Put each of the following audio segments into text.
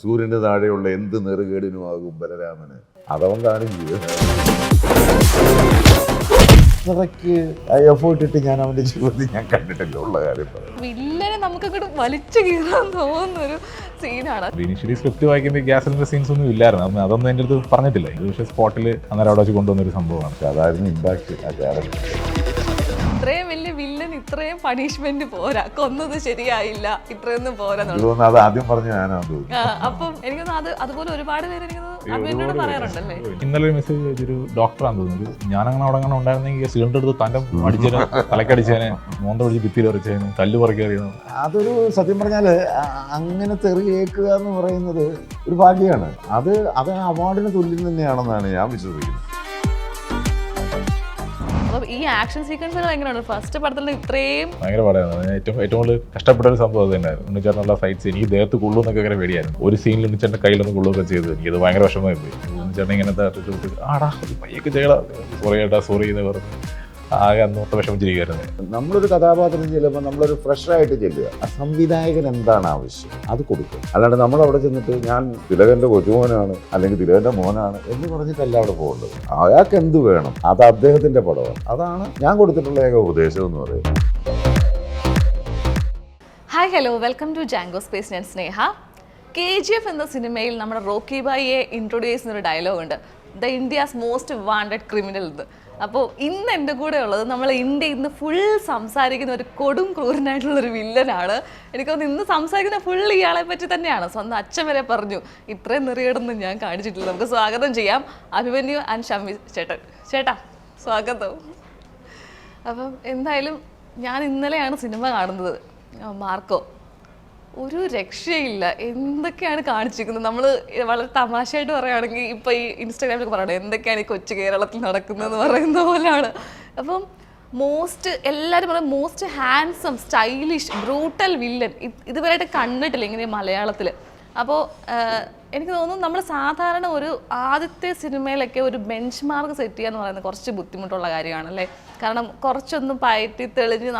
സൂര്യന് താഴെയുള്ള എന്ത് നെറുകേടിനുമാകും ബലരാമന്, അതവൻ കാണില്ല. അത്രയ്ക്ക് എഫേർട്ട് ഇട്ട് ഞാൻ അവൻ്റെ ജീവിതത്തിൽ ഞാൻ കണ്ടിട്ടില്ല, ഉള്ള കാര്യം പറയാം. വില്ലനെ നമുക്കങ്ങോട്ട് വലിച്ചു കീറാൻ തോന്നുന്നൊരു സീനാണ്. ഇനീഷ്യലി സ്ക്രിപ്റ്റ് വായിക്കുമ്പോൾ ഗ്യാസ് സിലിണ്ടർ സീൻസ് ഒന്നും ഇല്ലായിരുന്നു, അതൊന്നും എൻ്റെ അടുത്ത് പറഞ്ഞിട്ടില്ല. ഇത് പക്ഷേ സ്പോട്ടിൽ അന്നേരം അവിടെ വെച്ച് കൊണ്ടുവന്നൊരു സംഭവമാണ്. പക്ഷെ അതായിരുന്നു ഇമ്പാക്ട് ആ ക്യാരക്ടർ. ഇത്രയും വലിയ വില്ലൻ ഇത്രയും പണിഷ്മെന്റ് പോരാ, കൊന്നത് ശരിയായില്ല, ഇത്രയൊന്നും പോരാ. അത് ആദ്യം പറഞ്ഞു ഞാനാന്ന് തോന്നുന്നു. അപ്പം എനിക്കൊന്ന് അതുപോലെ ഒരുപാട് പേര് അഭിനയോട് പറയാറുണ്ടല്ലേ. ഇന്നലെ ഒരു മെസ്സേജ് ഒരു ഡോക്ടറാന്ന് തോന്നുന്നു, ഞാനങ്ങനെ അവിടെ അങ്ങനെ ഉണ്ടായിരുന്നെങ്കിൽ സിലിണ്ടർ എടുത്ത് തൻ്റെ അടിച്ചേനെ, തലക്കടിച്ചേനെ, മോന്ത പിടിച്ച് ഭിത്തിയിൽ ഉറച്ചേനെ, കല്ല് പുറക്കേറിയത്. അതൊരു സത്യം പറഞ്ഞാൽ അങ്ങനെ തെറി കേൾക്കുക എന്ന് പറയുന്നത് ഒരു ഭാഗ്യമാണ്. അത് അവാർഡിന് തുല്യം തന്നെയാണെന്നാണ് ഞാൻ വിശ്വസിക്കുന്നത്. ഈ ആക്ഷൻ സീക്വൻസുകൾ എങ്ങനെയാണ് ഫസ്റ്റ് പടത്തിൽ ഇത്രയും ഭയങ്കര പാടായിരുന്നു. ഏറ്റവും കൂടുതൽ കഷ്ടപ്പെട്ട ഒരു സംഭവം അത് തന്നെയായിരുന്നു. ഉണ്ണിച്ചേട്ടനുള്ള സൈറ്റ്സ് എനിക്ക് ദേഹത്ത് കൊള്ളുന്നൊക്കെ ഭയങ്കര പേടിയായിരുന്നു. ഒരു സീനിൽ ഉണ്ണിച്ചേട്ടൻ്റെ കയ്യിലൊന്ന് കൊള്ളുകയൊക്കെ ചെയ്തു. എനിക്കത് ഭയങ്കര വിഷമമായി പോയി. ഉണ്ണിച്ചേട്ടൻ ഇങ്ങനത്തെ ആടാ പയ്യൊക്കെ ചെയ്യടാ, സോറി ഏട്ടാ, സോറി എന്ന് പറഞ്ഞു ആകെ അന്നോട്ട് വിഷമിച്ചിരിക്കുമായിരുന്നു. നമ്മളൊരു കഥാപാത്രം ചെല്ലുമ്പോൾ നമ്മളൊരു ഫ്രഷായിട്ട് ചെല്ലുക. ആ സംവിധായകൻ എന്താണ് ആവശ്യം അത് കൊടുക്കും. അല്ലാണ്ട് നമ്മളവിടെ ചെന്നിട്ട് ഞാൻ തിലകൻ്റെ കൊച്ചുമോനാണ് അല്ലെങ്കിൽ തിലകൻ്റെ മോനാണ് എന്ന് പറഞ്ഞിട്ടല്ല അവിടെ പോകേണ്ടത്. അയാൾക്ക് എന്ത് വേണം, അത് അദ്ദേഹത്തിൻ്റെ പടമാണ്. അതാണ് ഞാൻ കൊടുത്തിട്ടുള്ള ഏക ഉപദേശം എന്ന് പറയുന്നത്. Hi hello, welcome to Jango space. ഞാൻ സ്നേഹ. KGF എന്ന സിനിമയിൽ നമ്മുടെ റോക്കി ബായിയെ ഇൻട്രൊഡ്യൂസ് ചെയ്യുന്നൊരു ഡയലോഗുണ്ട്, the India's most wanted criminal എന്ന്. അപ്പോൾ ഇന്ന് എൻ്റെ കൂടെ ഉള്ളത് നമ്മൾ ഇന്ത്യ ഇന്ന് ഫുൾ സംസാരിക്കുന്ന ഒരു കൊടും ക്രൂരനായിട്ടുള്ളൊരു വില്ലനാണ്. എനിക്ക് തോന്നുന്നു ഇന്ന് സംസാരിക്കുന്ന ഫുൾ ഇയാളെ പറ്റി തന്നെയാണ്. സ്വന്തം അച്ഛൻ വരെ പറഞ്ഞു ഇത്രയും നെറിയേടൊന്നും ഞാൻ കാണിച്ചിട്ടില്ല. നമുക്ക് സ്വാഗതം ചെയ്യാം അഭിമന്യു ആൻഡ് ഷമി ചേട്ടൻ. ചേട്ടാ സ്വാഗതം. അപ്പം എന്തായാലും ഞാൻ ഇന്നലെയാണ് സിനിമ കാണുന്നത്, മാർക്കോ. ഒരു രക്ഷയില്ല, എന്തൊക്കെയാണ് കാണിച്ചിരിക്കുന്നത്. നമ്മൾ വളരെ തമാശയായിട്ട് പറയുകയാണെങ്കിൽ ഇപ്പോൾ ഈ ഇൻസ്റ്റാഗ്രാമിലൊക്കെ പറയണം എന്തൊക്കെയാണ് ഈ കൊച്ചു കേരളത്തിൽ നടക്കുന്നതെന്ന് പറയുന്ന പോലെയാണ്. അപ്പം എല്ലാവരും പറയും most handsome, stylish, brutal villain ഇതുവരെയായിട്ട് കണ്ടിട്ടില്ല ഇങ്ങനെ മലയാളത്തിൽ. അപ്പോൾ എനിക്ക് തോന്നുന്നു നമ്മൾ സാധാരണ ഒരു ആദ്യത്തെ സിനിമയിലൊക്കെ ഒരു ബെഞ്ച് മാർക്ക് സെറ്റ് ചെയ്യുക എന്ന് പറയുന്നത് കുറച്ച് ബുദ്ധിമുട്ടുള്ള കാര്യമാണല്ലേ. കാരണം കുറച്ചൊന്ന് പയറ്റി തെളിഞ്ഞ്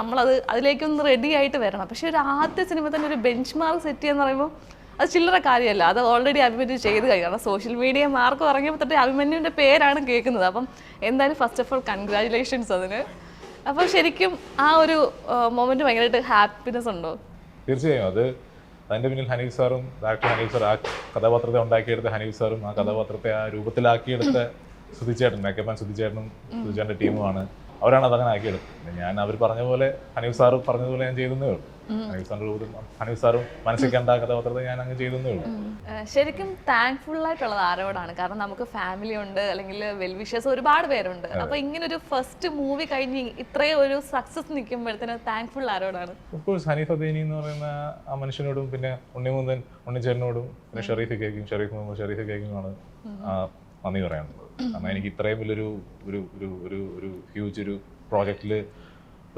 അതിലേക്കൊന്ന് റെഡി ആയിട്ട് വരണം. പക്ഷേ ഒരു ആദ്യത്തെ സിനിമ തന്നെ ഒരു ബെഞ്ച് മാർക്ക് സെറ്റ് ചെയ്യുക എന്ന് പറയുമ്പോൾ അത് ചില്ലറ കാര്യമല്ല. അത് ഓൾറെഡി അഭിമന്യു ചെയ്ത് കഴിഞ്ഞു. കാരണം സോഷ്യൽ മീഡിയ മാർക്ക് ഇറങ്ങിയപ്പോൾ തൊട്ട് അഭിമന്യുവിൻ്റെ പേരാണ് കേൾക്കുന്നത്. അപ്പം എന്തായാലും ഫസ്റ്റ് ഓഫ് ഓൾ കൺഗ്രാജുലേഷൻസ് അതിന്. അപ്പോൾ ശരിക്കും ആ ഒരു മൊമെൻറ്റ് ഭയങ്കരമായിട്ട് ഹാപ്പിനെസ് ഉണ്ടോ? തീർച്ചയായും അതിൻ്റെ പിന്നിൽ ഹനീഫ് സാറും ഡയറക്ടർ ഹനീഫ് സാർ, ആ കഥാപാത്രത്തെ ഉണ്ടാക്കിയെടുത്ത ഹനീഫ് സാറും ആ കഥാപാത്രത്തെ ആ രൂപത്തിലാക്കിയെടുത്ത സുധിച്ചേട്ടൻ, മേക്കപ്പാൻ സുധിച്ചേട്ടനും സുധിച്ചേട്ടൻ്റെ ടീമുമാണ്. അവരാണ് അതങ്ങനെ ആക്കിയെടുത്തത്. ഞാൻ അവർ പറഞ്ഞ പോലെ ഹനീഫ് സാറ് പറഞ്ഞതുപോലെ ഞാൻ ചെയ്തേ ഉള്ളൂ. ഹനീഫ് സാറിൻ്റെ രൂപത്തിൽ ഹനീഫ് സാറും മനസ്സിൽ കണ്ട ആ കഥാപാത്രത്തെ ഞാൻ അങ്ങ് ചെയ്തേ ഉള്ളൂ. ശരിക്കും താങ്ക്ഫുൾ ആയിട്ടുള്ളത് ആരോടാണ്? കാരണം നമുക്ക് ഫാമിലി ഉണ്ട്, അല്ലെങ്കിൽ വെൽ വിഷേഴ്സ് ഒരുപാട് പേരുണ്ട്. അപ്പൊ ഇങ്ങനെ ഒരു ഫസ്റ്റ് മൂവി കഴിഞ്ഞ് ഇത്രയും ഒരു സക്സസ് നിൽക്കുമ്പോഴത്തേന് താങ്ക്ഫുൾ ആരോടാണ്? ഓഫ്കോഴ്സ് ഹനീഫ് അദീനി എന്ന് പറയുന്ന ആ മനുഷ്യനോടും, പിന്നെ ഉണ്ണിമുന്തൻ ഉണ്ണിച്ചേട്ടനോടും, പിന്നെ ഷെറീഫ് കേക്കിങ്ങുമാണ് നന്ദി പറയാനുള്ളത്. കാരണം എനിക്ക് ഇത്രയും വലിയൊരു ഒരു ഹ്യൂജ് ഒരു പ്രോജക്റ്റിൽ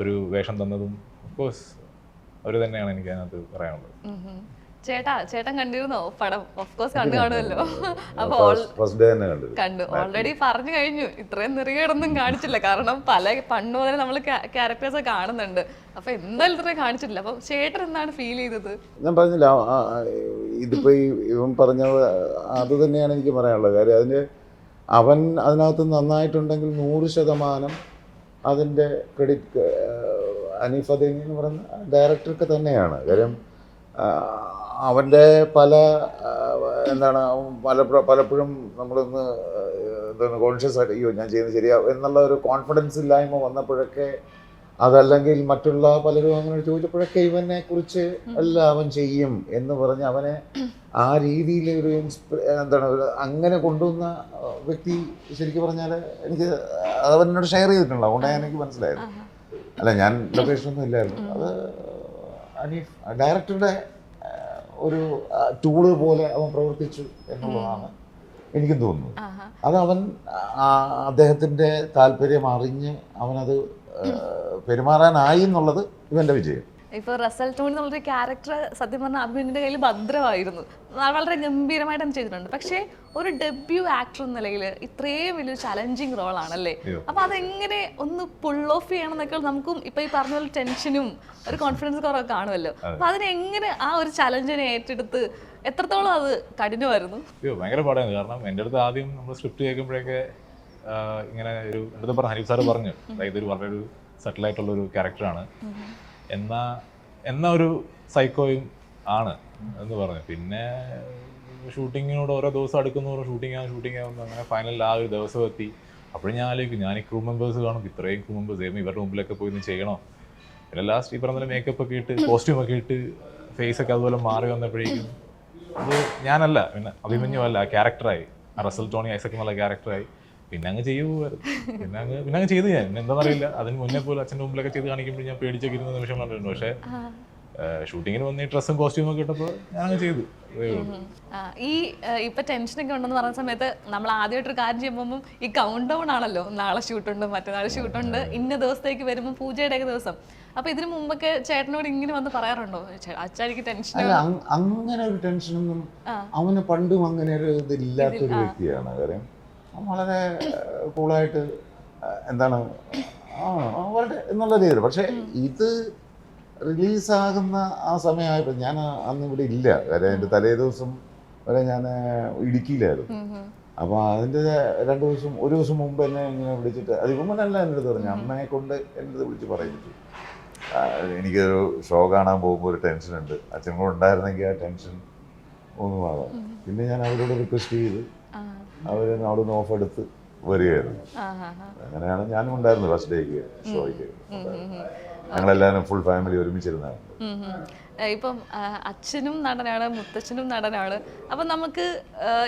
ഒരു വേഷം തന്നതും ഓഫ്കോഴ്സ് അവർ തന്നെയാണ് എനിക്ക് അതിനകത്ത് പറയാനുള്ളത്. ചേട്ടൻ കണ്ടിരുന്നോ പടം? ഓഫ്കോഴ്സ് കണ്ടു കാണുമല്ലോ. അപ്പൊ കണ്ടു, ഓൾറെഡി പറഞ്ഞു കഴിഞ്ഞു. ഇത്രയും നെറികേടൊന്നും കാണിച്ചില്ല. കാരണം പണ്ട് മുതലേ നമ്മൾ ക്യാരക്ടേഴ്സ് കാണുന്നുണ്ട്. അപ്പൊ എന്തായാലും ഇത്രയും കാണിച്ചിട്ടില്ല. അപ്പൊ ചേട്ടൻ എന്താണ് ഫീൽ ചെയ്തത്? ഞാൻ പറഞ്ഞില്ല, ഇതിപ്പോ ഇവൻ പറഞ്ഞത് അത് തന്നെയാണ് എനിക്ക് പറയാനുള്ളത്. കാര്യം അവൻ അതിനകത്ത് നന്നായിട്ടുണ്ടെങ്കിൽ 100% അതിൻ്റെ ക്രെഡിറ്റ് ഹനീഫ് അദീനി എന്ന് പറയുന്ന ഡയറക്ടർക്ക് തന്നെയാണ്. കാര്യം അവൻ്റെ പലപ്പോഴും നമ്മളൊന്ന് കോൺഷ്യസ് ആയിട്ട് അയ്യോ ഞാൻ ചെയ്യുന്നത് ശരിയാവും എന്നുള്ള ഒരു കോൺഫിഡൻസ് ഇല്ലായ്മ വന്നപ്പോഴൊക്കെ, അതല്ലെങ്കിൽ മറ്റുള്ള പലരും അങ്ങനെ ചോദിച്ചപ്പോഴൊക്കെ ഇവനെ കുറിച്ച് അല്ല അവൻ ചെയ്യും എന്ന് പറഞ്ഞ് അവനെ ആ രീതിയിൽ ഒരു അങ്ങനെ കൊണ്ടുവന്ന വ്യക്തി ശരിക്കും പറഞ്ഞാൽ എനിക്ക് അവനോട് ഷെയർ ചെയ്തിട്ടുണ്ടോ, അതുകൊണ്ടാണ് എനിക്ക് മനസ്സിലായത്. അല്ല ഞാൻ ലൊക്കേഷനൊന്നും ഇല്ലായിരുന്നു. അത് ഹനീഫ് ഡയറക്ടറുടെ ഒരു ടൂള് പോലെ അവൻ പ്രവർത്തിച്ചു എന്നുള്ളതാണ് എനിക്കും തോന്നുന്നത്. അത് അവൻ അദ്ദേഹത്തിൻ്റെ താല്പര്യം അറിഞ്ഞ് അവനത് പെരുമാറാനായി എന്നുള്ളത് ഇവൻ്റെ വിജയം. ഇപ്പോൾ റസൽ ടോണി എന്നുള്ളൊരു ക്യാരക്ടർ സത്യം പറഞ്ഞാൽ അഭിനന്ദിന്റെ കയ്യിൽ ഭദ്രമായിരുന്നു, വളരെ ഗംഭീരമായിട്ട് തന്നെ ചെയ്തിട്ടുണ്ട്. പക്ഷേ ഒരു ഡെബ്യൂ ആക്ടർ എന്ന നിലയിൽ ഇത്രയും വലിയൊരു ചലഞ്ചിങ് റോളാണല്ലേ. അപ്പൊ അതെങ്ങനെ ഒന്ന് പുൾ ഓഫ് ചെയ്യണം എന്നൊക്കെ നമുക്കും ഇപ്പൊ ഈ പറഞ്ഞ പോലെ ടെൻഷനും ഒരു കോൺഫിഡൻസ് കുറവൊക്കെ കാണുമല്ലോ. അപ്പൊ അതിനെങ്ങനെ ആ ഒരു ചലഞ്ചിനെ ഏറ്റെടുത്ത് എത്രത്തോളം അത് കഠിനമായിരുന്നു? ഭയങ്കര പാടായിരുന്നു. കാരണം എൻ്റെ അടുത്ത് ആദ്യം നമ്മൾ സ്ക്രിപ്റ്റ് കേൾക്കുമ്പോഴൊക്കെ ഇങ്ങനെ ഒരു എൻ്റെ അടുത്ത് പറഞ്ഞ ഹനീഫ് സാറ് പറഞ്ഞു, അതായത് ഒരു വളരെ ഒരു സെറ്റിലായിട്ടുള്ള ഒരു ക്യാരക്ടറാണ്, എന്നാ ഒരു സൈക്കോയും ആണ് എന്ന് പറഞ്ഞു. പിന്നെ ഷൂട്ടിങ്ങിനോട് ഓരോ ദിവസം അടുക്കുന്നോരോ ഷൂട്ടിംഗ് ആവുന്നു. അങ്ങനെ ഫൈനലിൽ ആ ഒരു ദിവസം എത്തി. അപ്പോഴും ഞാൻ ആലോചിക്കും, ഞാൻ ഈ ക്രൂ മെമ്പേഴ്സ് കാണും, ഇത്രയും ക്രൂ മെമ്പേഴ്സ് ഇവരുടെ മുമ്പിലൊക്കെ പോയി ചെയ്യണോ. പിന്നെ ലാസ്റ്റ് ഈ പറഞ്ഞ മേക്കപ്പ് ഒക്കെ ഇട്ട് കോസ്റ്റ്യൂമൊക്കെ ഇട്ട് ഫേസൊക്കെ അതുപോലെ മാറി വന്നപ്പോഴേക്കും അത് ഞാനല്ല, പിന്നെ അഭിമന്യുവല്ല, ആ ക്യാരക്ടറായി, ആ റസൽ ടോണി ഐസക് എന്നുള്ള ക്യാരക്ടറായി. പിന്നെ അങ്ങ് ചെയ്യുമായിരുന്നു. പിന്നെ അങ്ങ് ചെയ്തു. ഞാൻ എന്താണെന്നറിയില്ല, അതിന് മുന്നേ പോലും അച്ഛൻ്റെ മുമ്പിലൊക്കെ ചെയ്ത് കാണിക്കുമ്പോൾ ഞാൻ പേടിച്ചൊക്കെ ഇരുന്ന നിമിഷം കണ്ടിട്ടുണ്ട്. പക്ഷേ ഷൂട്ടിങ്ങിന് വന്ന് ഈ ഡ്രസ്സും കോസ്റ്റ്യൂമും ഒക്കെ ഇട്ടപ്പോൾ ഞാനങ്ങ് ചെയ്തു. ഈ ഇപ്പൊ ടെൻഷനൊക്കെ ഉണ്ടെന്ന് പറഞ്ഞ സമയത്ത് നമ്മൾ ആദ്യമായിട്ടൊരു കാര്യം ചെയ്യുമ്പോൾ ഈ കൗണ്ട് ഡൗൺ ആണല്ലോ, നാളെ ഷൂട്ടുണ്ട്, മറ്റന്നാൾ ഷൂട്ടുണ്ട്, ഇന്ന ദിവസത്തേക്ക് വരുമ്പോൾ പൂജയുടെ ഒക്കെ ദിവസം. അപ്പൊ ഇതിനു മുമ്പൊക്കെ ചേട്ടനോട് ഇങ്ങനെ വന്ന് പറയാറുണ്ടോ, അച്ഛനിക്ക് ടെൻഷൻ? അങ്ങനെ ഒരു ടെൻഷനൊന്നും അവന് പണ്ടും അങ്ങനെ ഒരു ഇതില്ലാത്തൊരു വ്യക്തിയാണ്. കാര്യം വളരെ കൂളായിട്ട് എന്താണ് വളരെ എന്നുള്ള രീതിയിൽ. പക്ഷെ ഇത് റിലീസാകുന്ന ആ സമയമായപ്പോൾ ഞാൻ അന്ന് ഇവിടെ ഇല്ല. കാര്യം എൻ്റെ തലേ ദിവസം വരെ ഞാൻ ഇടുക്കിയിലായിരുന്നു. അപ്പോൾ അതിൻ്റെ ഒരു ദിവസം മുമ്പ് എന്നെ ഇങ്ങനെ വിളിച്ചിട്ട്, അത് ഇവനല്ല എൻ്റെ അടുത്ത് പറഞ്ഞു, അമ്മയെ കൊണ്ട് എൻ്റെ അടുത്ത് വിളിച്ച് പറയിച്ചു, എനിക്കൊരു ഷോ കാണാൻ പോകുമ്പോൾ ഒരു ടെൻഷനുണ്ട്, അച്ഛൻ കൂടെ ഉണ്ടായിരുന്നെങ്കിൽ ആ ടെൻഷൻ ഒന്നും ആകാം. പിന്നെ ഞാൻ അവരോട് റിക്വസ്റ്റ് ചെയ്ത് അവർ അവിടെ നിന്ന് ഓഫ് എടുത്ത് വരികയായിരുന്നു. അങ്ങനെയാണ് ഞാനും ഉണ്ടായിരുന്നത് ഫസ്റ്റ് ഡേക്ക് ഷോയ്ക്ക്. ഞങ്ങളെല്ലാവരും ഫുൾ ഫാമിലി ഒരുമിച്ചിരുന്നാണ്. ഇപ്പം അച്ഛനും നടനാണ്, മുത്തച്ഛനും നടനാണ്. അപ്പം നമുക്ക്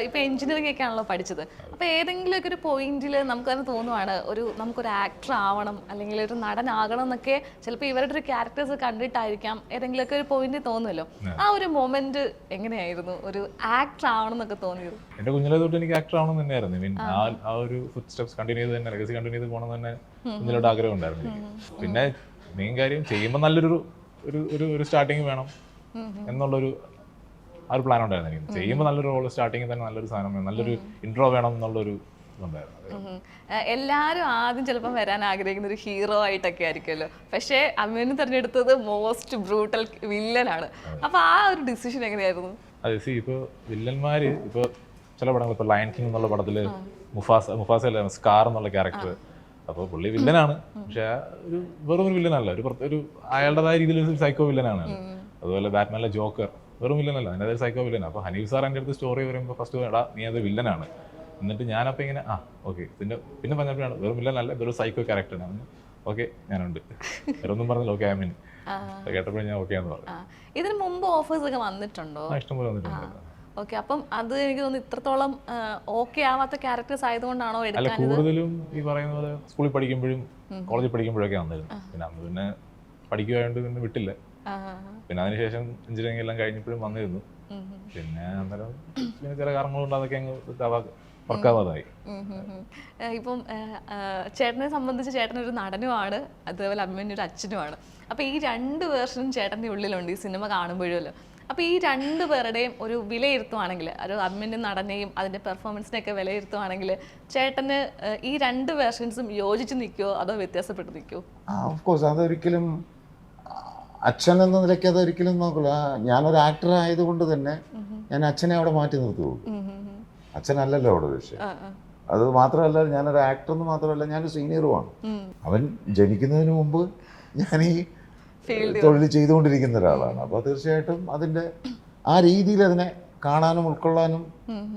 ഇപ്പം എഞ്ചിനീയറിംഗ് ഒക്കെ ആണല്ലോ പഠിച്ചത്. അപ്പോൾ ഏതെങ്കിലുമൊക്കെ ഒരു പോയിന്റിൽ നമുക്കത് തോന്നുവാണ് നമുക്കൊരു ആക്ടർ ആവണം അല്ലെങ്കിൽ ഒരു നടനാകണം എന്നൊക്കെ ചിലപ്പോൾ ഇവരുടെ ഒരു ക്യാരക്ടേഴ്സ് കണ്ടിട്ടായിരിക്കാം ഏതെങ്കിലുമൊക്കെ ഒരു പോയിന്റ് തോന്നുമല്ലോ. ആ ഒരു മൊമെന്റ് എങ്ങനെയായിരുന്നു ഒരു ആക്ടർ ആവണം എന്നൊക്കെ തോന്നിയത്? എൻ്റെ കുഞ്ഞിലെ തൊട്ട് എനിക്ക് ആക്ടർ ആവണം തന്നെയായിരുന്നു. മീൻ ആ ഒരു ഫുഡ് സ്റ്റെപ്സ് കണ്ടിന്യൂ ചെയ്ത് തന്നെ, ലെഗസി കണ്ടിന്യൂ ചെയ്ത് പോകണം തന്നെ കുഞ്ഞിലോട്ട് ആഗ്രഹം ഉണ്ടായിരുന്നു എനിക്ക്. പിന്നെ മെയിൻ കാര്യം ചെയ്യുമ്പോൾ നല്ലൊരു ഒരു സ്റ്റാർട്ടിങ് വേണം എന്നുള്ളൊരു ആ ഒരു പ്ലാൻ ഉണ്ടായിരുന്നു എനിക്ക്. ചെയ്യുമ്പോൾ നല്ലൊരു റോൾ, സ്റ്റാർട്ടിങ്ങിൽ തന്നെ നല്ലൊരു സാധനം വേണം, നല്ലൊരു ഇൻട്രോ വേണം എന്നുള്ളൊരു ഇതുണ്ടായിരുന്നു. എല്ലാവരും ആദ്യം ചിലപ്പം വരാൻ ആഗ്രഹിക്കുന്ന ഒരു ഹീറോ ആയിട്ടൊക്കെ ആയിരിക്കുമല്ലോ. പക്ഷേ അമ്മേനെ തിരഞ്ഞെടുത്തത് മോസ്റ്റ് ബ്രൂട്ടൽ വില്ലനാണ്. അപ്പോൾ ആ ഒരു ഡിസിഷൻ എങ്ങനെയായിരുന്നു? അതെ, ഇപ്പോൾ വില്ലന്മാര് ഇപ്പോൾ ചില പടങ്ങൾ, ഇപ്പോൾ ലയൺ കിങ് എന്നുള്ള പടത്തിൽ മുഫാസ അല്ല, സ്കാർ എന്നുള്ള ക്യാരക്ടർ, അപ്പോൾ പുള്ളി വില്ലനാണ്. പക്ഷെ ഒരു വെറും ഒരു വില്ലനല്ല, ഒരു അയാളുടേതായ രീതിയിലൊരു സൈക്കോ വില്ലനാണ്. അതുപോലെ ബാറ്റ്മാനിലെ ജോക്കർ വെറും വില്ലനല്ല, അതിൻ്റെ ഒരു സൈക്കോ വില്ലനാണ്. അപ്പോൾ ഹനീഫ് സാർ എൻ്റെ അടുത്ത് സ്റ്റോറി പറയുമ്പോൾ ഫസ്റ്റ് എടാ നീ അത് വില്ലനാണ്. എന്നിട്ട് ഞാനപ്പോൾ ഇങ്ങനെ ഓക്കെ പിന്നെ പറഞ്ഞപ്പോഴാണ് വെറും വില്ലനല്ല, ഇതൊരു സൈക്കോ ക്യാരക്ടറാണ്. ഓക്കെ ഞാനുണ്ട്, വേറെ ഒന്നും പറഞ്ഞില്ല, ഓക്കെ ഐ മീൻ കേട്ടപ്പോഴും ഞാൻ ഓക്കെ എന്ന് പറഞ്ഞു. ഇതിന് മുമ്പ് ഓഫേഴ്സ് ഒക്കെ വന്നിട്ടുണ്ടോ? ഇഷ്ടംപോലെ വന്നിട്ടുണ്ട്. ഓക്കെ, അപ്പം അത് എനിക്ക് തോന്നുന്നു ഇത്രത്തോളം ഓക്കെ ആവാത്ത ക്യാരക്ടേഴ്സ് ആയതുകൊണ്ടാണോ അല്ല, കൂടുതലും ഈ പറയുന്ന പോലെ സ്കൂളിൽ പഠിക്കുമ്പോഴും കോളേജിൽ പഠിക്കുമ്പോഴൊക്കെ വന്നിരുന്നു. പിന്നെ അന്ന് പിന്നെ പഠിക്കുവായതുകൊണ്ട് പിന്നെ വിട്ടില്ല. പിന്നെ അതിനുശേഷം എഞ്ചിനീയറിംഗ് എല്ലാം കഴിഞ്ഞപ്പോഴും വന്നിരുന്നു. പിന്നെ അന്നേരം പിന്നെ ചില കാരണങ്ങളുണ്ട്, അതൊക്കെ അങ്ങ് വർക്കാവാതായി. ഇപ്പം ചേട്ടനെ സംബന്ധിച്ച് ചേട്ടനൊരു നടനുമാണ്, അതുപോലെ അമ്മേൻ്റെ ഒരു അച്ഛനുമാണ്. അപ്പോൾ ഈ രണ്ട് വേർഷനും ചേട്ടൻ്റെ ഉള്ളിലുണ്ട് ഈ സിനിമ കാണുമ്പോഴല്ലോ. അപ്പോൾ ഈ രണ്ട് പേരുടെയും ഒരു വിലയിരുത്തുവാണെങ്കിൽ, ഒരു അമ്മേൻ്റെ നടനെയും അതിൻ്റെ പെർഫോമൻസിനെയൊക്കെ വിലയിരുത്തുവാണെങ്കിൽ ചേട്ടന് ഈ രണ്ട് വേർഷൻസും യോജിച്ച് നിൽക്കുമോ അതോ വ്യത്യാസപ്പെട്ട് നിൽക്കുമോ? ഓഫ് കോഴ്സ്, അതൊരിക്കലും അച്ഛൻ എന്ന നിലയ്ക്ക് അതൊരിക്കലും നോക്കില്ല. ഞാനൊരു ആക്ടർ ആയതുകൊണ്ട് തന്നെ ഞാൻ അച്ഛനെ അവിടെ മാറ്റി നിർത്തുള്ളൂ. അച്ഛനല്ലല്ലോ അവിടെ വിഷയം. അത് മാത്രമല്ല, ഞാനൊരു ആക്ടർ എന്ന് മാത്രമല്ല, ഞാനൊരു സീനിയറുമാണ്. അവൻ ജനിക്കുന്നതിന് മുമ്പ് ഞാൻ ഈ തൊഴിൽ ചെയ്തുകൊണ്ടിരിക്കുന്ന ഒരാളാണ്. അപ്പോൾ തീർച്ചയായിട്ടും അതിൻ്റെ ആ രീതിയിൽ അതിനെ കാണാനും ഉൾക്കൊള്ളാനും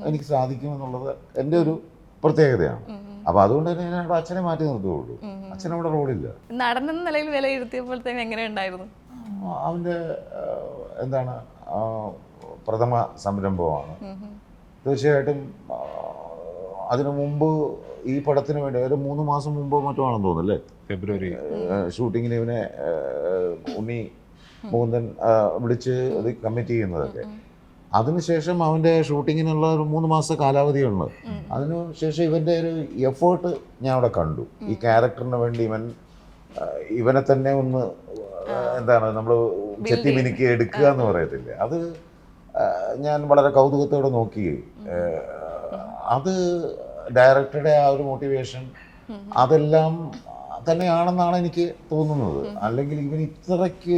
എനിക്ക് സാധിക്കുമെന്നുള്ളത് എൻ്റെ ഒരു പ്രത്യേകതയാണ്. അപ്പോൾ അതുകൊണ്ട് തന്നെ ഞാൻ അവിടെ അച്ഛനെ മാറ്റി നിർത്തുകയുള്ളൂ. അച്ഛനവിടെ റോളില്ല. നടനെന്ന നിലയിൽ വിലയിരുത്തിയപ്പോഴത്തേക്കും എങ്ങനെയുണ്ടായിരുന്നു? അവൻ്റെ എന്താണ് പ്രഥമ സംരംഭമാണ്. തീർച്ചയായിട്ടും അതിനു മുമ്പ് ഈ പടത്തിന് വേണ്ടി ഒരു 3 മാസം മുമ്പോ മറ്റോ ആണെന്ന് തോന്നുന്നല്ലേ, ഫെബ്രുവരി ഷൂട്ടിങ്ങിന് ഇവനെ ഉണ്ണി മുകുന്ദൻ വിളിച്ച് അത് കമ്മിറ്റ് ചെയ്യുന്നതൊക്കെ. അതിനുശേഷം അവൻ്റെ ഷൂട്ടിങ്ങിനുള്ള ഒരു 3 മാസത്തെ കാലാവധിയുണ്ട്. അതിനുശേഷം ഇവൻ്റെ ഒരു എഫേർട്ട് ഞാൻ അവിടെ കണ്ടു. ഈ ക്യാരക്ടറിന് വേണ്ടി ഇവനെ തന്നെ ഒന്ന് എന്താണ് നമ്മൾ ചെത്തി മിനുക്കി എടുക്കുക എന്ന് പറയത്തില്ലേ, അത് ഞാൻ വളരെ കൗതുകത്തോടെ നോക്കി. അത് ഡയറക്ടറുടെ ആ ഒരു മോട്ടിവേഷൻ അതെല്ലാം തന്നെയാണെന്നാണ് എനിക്ക് തോന്നുന്നത്. അല്ലെങ്കിൽ ഇവൻ ഇത്രയ്ക്ക്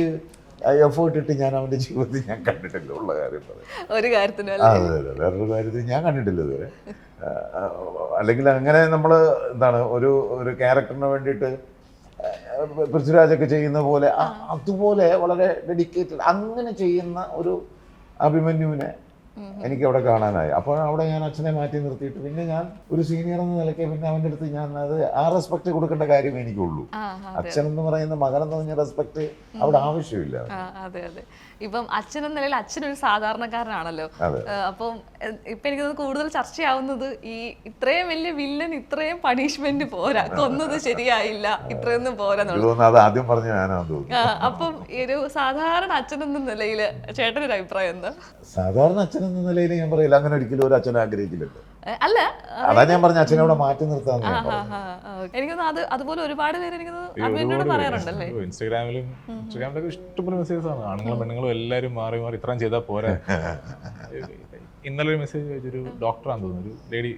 എഫേർട്ട് ഇട്ട് ഞാൻ അവൻ്റെ ജീവിതത്തിൽ ഞാൻ കണ്ടിട്ടില്ല, ഉള്ള കാര്യം പറയാം. ഒരു കാര്യത്തിന് അതെ അതെ, വേറൊരു കാര്യത്തിൽ ഞാൻ കണ്ടിട്ടില്ല ഇതുവരെ. അല്ലെങ്കിൽ അങ്ങനെ നമ്മൾ എന്താണ് ഒരു ക്യാരക്ടറിന് വേണ്ടിയിട്ട് പൃഥ്വിരാജൊക്കെ ചെയ്യുന്ന പോലെ അതുപോലെ വളരെ ഡെഡിക്കേറ്റഡ് അങ്ങനെ ചെയ്യുന്ന ഒരു അഭിമന്യുവിനെ എനിക്ക് അവിടെ കാണാനായി. അപ്പോൾ അവിടെ ഞാൻ അച്ഛനെ മാറ്റി നിർത്തിയിട്ട് പിന്നെ ഞാൻ ഒരു സീനിയർ എന്ന നിലയ്ക്ക് പിന്നെ അവൻ്റെ അടുത്ത് ഞാൻ അത് ആ റെസ്പെക്ട് കൊടുക്കേണ്ട കാര്യമേ എനിക്കുള്ളൂ. അച്ഛൻ എന്ന് പറയുന്ന മകനെന്ന് പറഞ്ഞ റെസ്പെക്ട് അവിടെ ആവശ്യമില്ല. അതെ അതെ. ഇപ്പം അച്ഛൻ എന്ന നിലയിൽ അച്ഛനൊരു സാധാരണക്കാരനാണല്ലോ. അപ്പം ഇപ്പൊ എനിക്ക് കൂടുതൽ ചർച്ചയാവുന്നത് ഈ ഇത്രയും വലിയ വില്ലൻ ഇത്രയും പണിഷ്മെന്റ് പോരാ, കൊന്നത് ശരിയായില്ല, ഇത്രയൊന്നും പോരാ. അത് ആദ്യം പറഞ്ഞ ഞാനാണെന്ന് തോന്നുന്നു. അപ്പം ഒരു സാധാരണ അച്ഛൻ എന്ന നിലയില് ചേട്ടനൊരു അഭിപ്രായം എന്താ? സാധാരണ അച്ഛൻ എന്ന നിലയിൽ ഞാൻ പറയില്ല, അങ്ങനെ ഒരിക്കലും ഒരു അച്ഛൻ ആഗ്രഹിക്കില്ലല്ലോ. അല്ല, അതാ ഞാൻ പറഞ്ഞ അച്ഛനെ അവിടെ മാറ്റി നിർത്താന്ന്. എനിക്കൊന്ന് അതുപോലെ ഒരുപാട് പേര് എനിക്കൊന്ന് പറയാറുണ്ടല്ലേ. ഇൻസ്റ്റാഗ്രാമിലൊക്കെ ഇഷ്ടംപോലെ മെസ്സേജസ് ആണ്, ആണുങ്ങളും പെണ്ണുങ്ങളും എല്ലാവരും മാറി മാറി ഇത്രയും ചെയ്താൽ പോരാ. ഇന്നലെ ഒരു മെസ്സേജ് ഒരു ഡോക്ടറാന്ന് തോന്നുന്നു, ഒരു ലേഡി,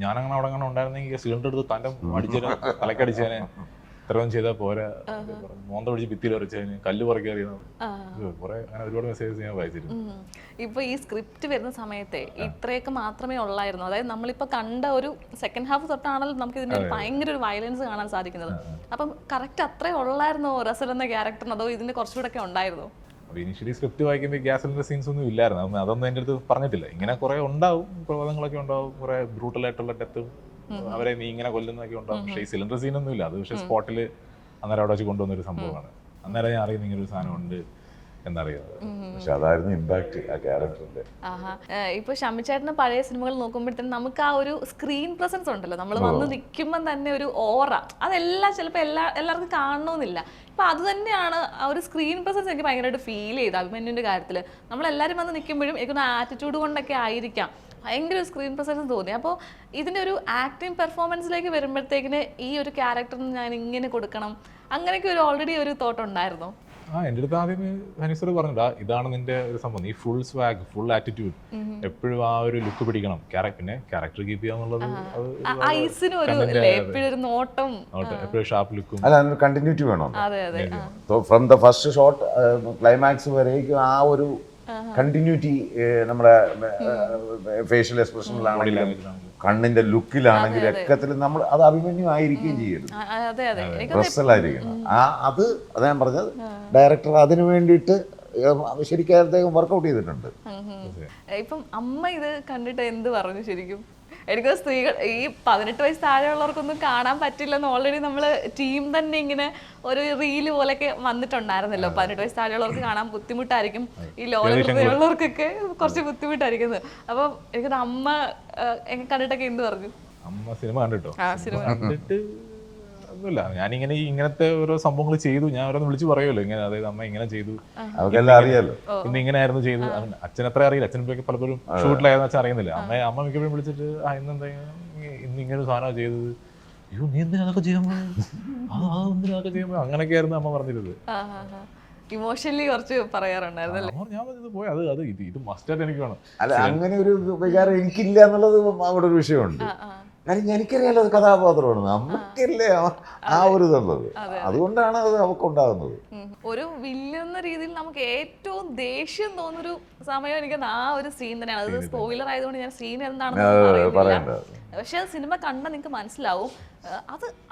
ഞാനങ്ങനെ അവിടെ അങ്ങനെ ഉണ്ടായിരുന്നെങ്കിൽ സിലിണ്ടർ എടുത്ത് തൻ്റെ അടിച്ചേനെ, തലക്കടിച്ചേനെ, ഇത്രയും ചെയ്താൽ പോരാ, മോന്ത പിടിച്ച് ഭിത്തിയിൽ വരച്ചതിന്, കല്ല് പുറകെ അറിയുന്നത്, കുറെ അങ്ങനെ ഒരുപാട് മെസ്സേജസ് ഞാൻ വായിച്ചിരുന്നു. ഇപ്പൊ ഈ സ്ക്രിപ്റ്റ് വരുന്ന സമയത്തെ ഇത്രയൊക്കെ മാത്രമേ ഉള്ളായിരുന്നു. അതായത് നമ്മളിപ്പോ കണ്ട ഒരു സെക്കൻഡ് ഹാഫ് തൊട്ടാണല്ലോ നമുക്ക് ഇതിന്റെ ഭയങ്കര ഒരു വയലൻസ് കാണാൻ സാധിക്കുന്നത്. അപ്പം കറക്റ്റ് അത്രേ ഉള്ളായിരുന്നോ റസൽ എന്ന ക്യാരക്ടറിന്, അതോ ഇതിന്റെ കുറച്ചുകൂടെ ഒക്കെ ഉണ്ടായിരുന്നോ? അപ്പോൾ ഇനിഷ്യലി സ്ക്രിപ്റ്റ് വായിക്കുമ്പോൾ ഗ്യാസ് സിലിണ്ടർ സീൻസ് ഒന്നും ഇല്ലായിരുന്നു, അതൊന്നും എൻ്റെ അടുത്ത് പറഞ്ഞിട്ടില്ല. ഇങ്ങനെ കുറെ ഉണ്ടാവും, പ്രവാദങ്ങളൊക്കെ ഉണ്ടാവും, കുറെ ബ്രൂട്ടലായിട്ടുള്ള ഡെത്തും അവരെ നീ ഇങ്ങനെ കൊല്ലുന്നതൊക്കെ ഉണ്ടാവും. പക്ഷേ ഈ സിലിണ്ടർ സീനൊന്നും ഇല്ല. അത് പക്ഷേ സ്പോട്ടിൽ അന്നേരം അവിടെ വെച്ച് കൊണ്ടുവന്നൊരു സംഭവമാണ്. അന്നേരം ഞാൻ അറിയുന്ന ഇങ്ങനെ ഒരു സാധനം ഉണ്ട് എന്നറിയാം. പക്ഷെ അതായിരുന്നു ഇമ്പാക്ട് ആ ക്യാരക്ടറിന്റെ. ഇപ്പൊ ഷമ്മിച്ചേട്ടന് പഴയ സിനിമകൾ നോക്കുമ്പോഴത്തേനും നമുക്ക് ആ ഒരു സ്ക്രീൻ പ്രസൻസ് ഉണ്ടല്ലോ, നമ്മൾ വന്ന് നിൽക്കുമ്പോൾ തന്നെ ഒരു ഓറ, അതെല്ലാം ചിലപ്പോൾ എല്ലാവർക്കും കാണണമെന്നില്ല. ഇപ്പൊ അത് തന്നെയാണ് ആ ഒരു സ്ക്രീൻ പ്രസൻസ് എനിക്ക് ഭയങ്കരമായിട്ട് ഫീൽ ചെയ്തു അഭിമന്യുവിന്റെ കാര്യത്തിൽ. നമ്മളെല്ലാവരും വന്ന് നിൽക്കുമ്പോഴും എനിക്കൊന്ന് ആറ്റിറ്റ്യൂഡ് കൊണ്ടൊക്കെ ആയിരിക്കാം ഭയങ്കര സ്ക്രീൻ പ്രസൻസ് തോന്നി. അപ്പോൾ ഇതിൻ്റെ ഒരു ആക്ടിങ് പെർഫോമൻസിലേക്ക് വരുമ്പോഴത്തേക്കിന് ഈ ഒരു ക്യാരക്ടറിന് ഞാൻ ഇങ്ങനെ കൊടുക്കണം, അങ്ങനെയൊക്കെ ഒരു ഓൾറെഡി ഒരു തോട്ട് ഉണ്ടായിരുന്നോ? എൻ്റെ അടുത്ത് ആദ്യം ഹനീസ് സർ പറഞ്ഞിട്ടാ, ഇതാണ് നിന്റെ ഒരു സംഭവം, ഈ ഫുൾ സ്വാഗ്, ഫുൾ ആറ്റിറ്റ്യൂഡ്, എപ്പോഴും ആ ഒരു ലുക്ക് പിടിക്കണം, പിന്നെ ക്യാരക്ടർ കീപ്പ് ചെയ്യാന്നുള്ളത്, എപ്പോഴും ഷാർപ്പ് ലുക്കും, അല്ല കണ്ടിന്യൂറ്റി വേണം. From the first shot climax വരേക്കും ആ ഒരു കണ്ടിന്യൂറ്റി നമ്മുടെ ഫേഷ്യൽ എക്സ്പ്രഷനിലാണെങ്കിലും കണ്ണിന്റെ ലുക്കിലാണെങ്കിലും ഒക്കെ നമ്മൾ അത് അഭിമന്യു ആയിരിക്കുകയും ചെയ്യരുത്, ഡ്രസ്സിലായിരിക്കണം. അത് ഞാൻ പറഞ്ഞത് ഡയറക്ടർ അതിനു വേണ്ടിയിട്ട് ശരിക്കും അദ്ദേഹം വർക്കൗട്ട് ചെയ്തിട്ടുണ്ട്. ഇപ്പം അമ്മ ഇത് കണ്ടിട്ട് എന്ത് പറഞ്ഞു? ശരിക്കും എനിക്ക് സ്ത്രീകൾ ഈ 18 വയസ്സ് താഴെയുള്ളവർക്കൊന്നും കാണാൻ പറ്റില്ലെന്ന് ഓൾറെഡി നമ്മൾ ടീം തന്നെ ഇങ്ങനെ ഒരു റീല് പോലെയൊക്കെ വന്നിട്ടുണ്ടായിരുന്നല്ലോ. 18 വയസ്സ് താഴെയുള്ളവർക്ക് കാണാൻ ബുദ്ധിമുട്ടായിരിക്കും, ഈ ലോകത്തുള്ളവർക്കൊക്കെ കുറച്ച് ബുദ്ധിമുട്ടായിരിക്കുന്നത്. അപ്പം എനിക്ക് അമ്മ കണ്ടിട്ടൊക്കെ എന്ത് പറഞ്ഞു? അമ്മ സിനിമ കണ്ടിട്ടോ? കണ്ടിട്ട് ഒന്നുമില്ല, ഞാനിങ്ങനെ ഇങ്ങനത്തെ ഓരോ സംഭവങ്ങൾ ചെയ്തു, ഞാൻ ഓരോന്ന് വിളിച്ച് പറയുമല്ലോ ഇങ്ങനെ, അതായത് അമ്മ ഇങ്ങനെ ചെയ്തു, അറിയാലോ, ഇന്ന് ഇങ്ങനെ ആയിരുന്നു ചെയ്തു. അച്ഛൻ അത്ര അറിയില്ല, അച്ഛൻ പലപ്പോഴും ഷൂട്ടിലായിരുന്നു, അച്ഛൻ അറിയുന്നില്ല. അമ്മ മിക്കപ്പോഴും വിളിച്ചിട്ട് ഇന്നെന്താ ഇന്ന് ഇങ്ങനെ സാധനം ചെയ്തത്, അയ്യോ നീ എന്തിനാ അതൊക്കെ ചെയ്യുമ്പോൾ, അതൊക്കെ ചെയ്യുമ്പോൾ, അങ്ങനെയൊക്കെ ആയിരുന്നു അമ്മ പറഞ്ഞിരുന്നത്. ഇമോഷണലി കുറച്ച് പറയാറുണ്ടായിരുന്നല്ലേ? ഞാൻ പറഞ്ഞത് പോയി അത് ഇത് മസ്റ്റായിട്ട് എനിക്ക് വേണം. അല്ല, അങ്ങനെ ഒരു വികാരം എനിക്കില്ല എന്നുള്ളത് അവിടെ ഒരു വിഷയമുണ്ട്. കാര്യം എനിക്കറിയാലോ അത് കഥാപാത്രമാണ്, നമുക്കല്ലേ ആ ഒരു ഇതുള്ളത്, അതുകൊണ്ടാണ് അത് നമുക്കുണ്ടാകുന്നത്. ഒരു വില്ലൻ എന്ന രീതിയിൽ നമുക്ക് ഏറ്റവും ദേഷ്യം തോന്നുന്നൊരു സമയം എനിക്ക് ആ ഒരു സീൻ തന്നെയാണ്. അത് സ്പോയിലർ ആയതുകൊണ്ട് ഞാൻ സീൻ എന്താണെന്ന് പറയുന്നില്ല, പക്ഷെ സിനിമ കണ്ട നിങ്ങൾക്ക് മനസ്സിലാവും.